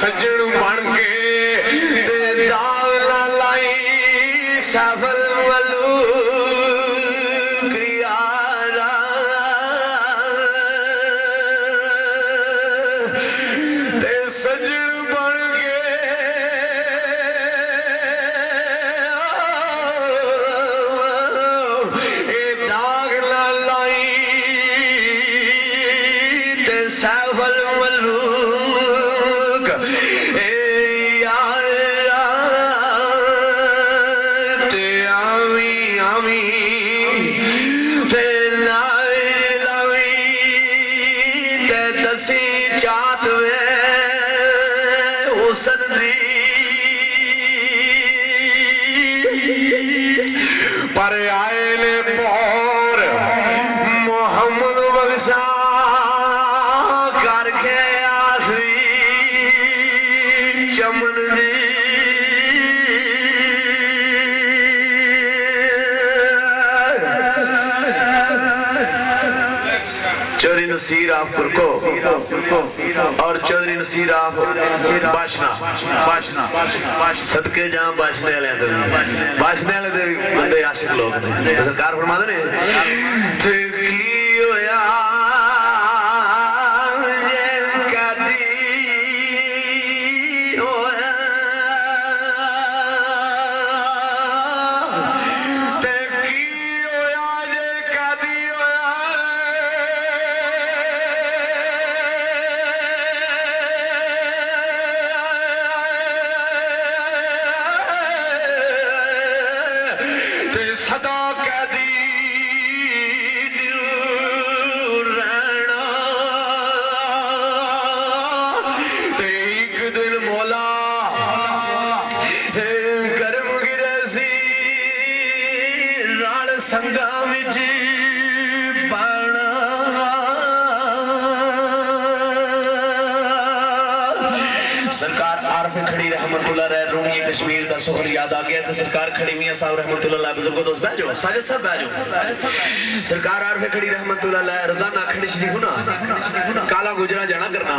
सजन बन के दाल लाई सफल वलू यारा ते सजन बन के दाग लाई ते सफल वलू चात पर आए ने पौर मोहम्मद बख्शा करके आसवी चमन दी चौधरी नसीर ऑफ फुरको और चौधरी नसीर ऑफ बाशना सदके जहां बाशने वाले बंदे आशिक लोग सरकार फरमाते ने सदा कैदी रहना ते एक दिन मौला गर्म गिरे सी राल संगा विच पाना सरकार आरफ खड़ी रहमतुल्लाह अलैह रूमी कश्मीर का सुखर याद आ गया तो सरकार खड़ी मियां साहब रहमतुल्लाह अलैह बुजुर्गों दोस्त बैठ जाओ साजिद साहब बैठ जाओ सरकार आरफ खड़ी रहमतुल्लाह अलैह रोजाना खड़ी शरीफ ना काला गुजरा जाना करना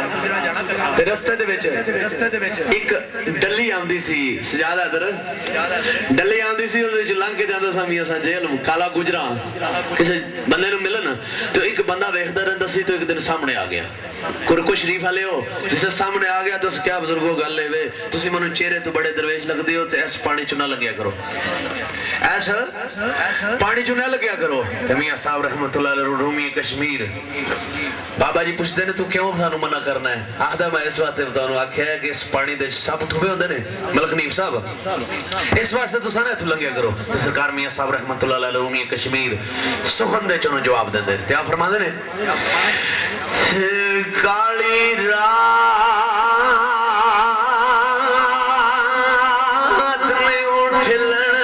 ते रस्ते दे विच एक डल्ली आंदी सी सजादा इधर डल्ली आंदी सी ओदे विच लंघ के जांदा सा मियां सा जेल काला गुजरा किसी बंदे नु मिलन तो एक बंदा देखदा रहंदा सी तो एक दिन सामने आ गया कुरको शरीफ वाले हो जिसे सामने आ गया तो क्या बुजुर्गों गल है वे तुसी मनु चेहरे तो बड़े दरवेश लगदे हो ते इस पानी चुना लग्या करो ऐसा पानी चुना लग्या करो ते मियां साहब रहमतुल्लाह अलैह रूमी कश्मीर बाबा जी पूछते ने तू क्यों सानू मना करना है आखदा मैं इस वास्ते बताऊं आख्या है कि इस पानी दे सब ठुबे होंदे ने मलक नीफ साहब इस वास्ते तुसा ने इथों लंघिया करो ते सरकार मियां साहब रहमतुल्लाह अलैह रूमी कश्मीर सुखन दे चों जवाब देंदे ते आ फरमांदे ने काली रात में उठलन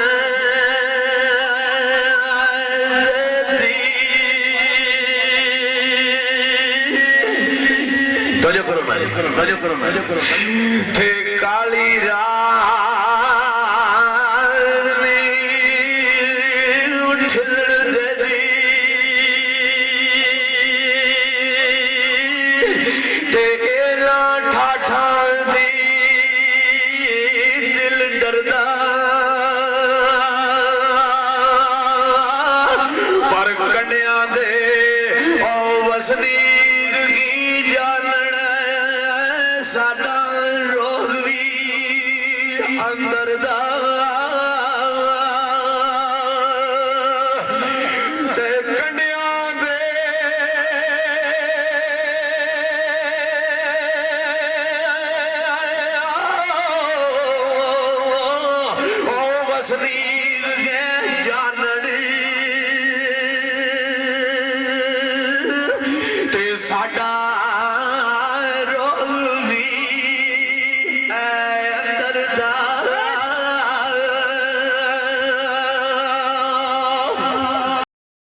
तवज्जो करो ना थे काली रात में उठलन पर कन्या दे ओ वसनीक की जानन साडा रोग भी अंदर दा ते कन्या दे ओ वसनीक के जानन साडा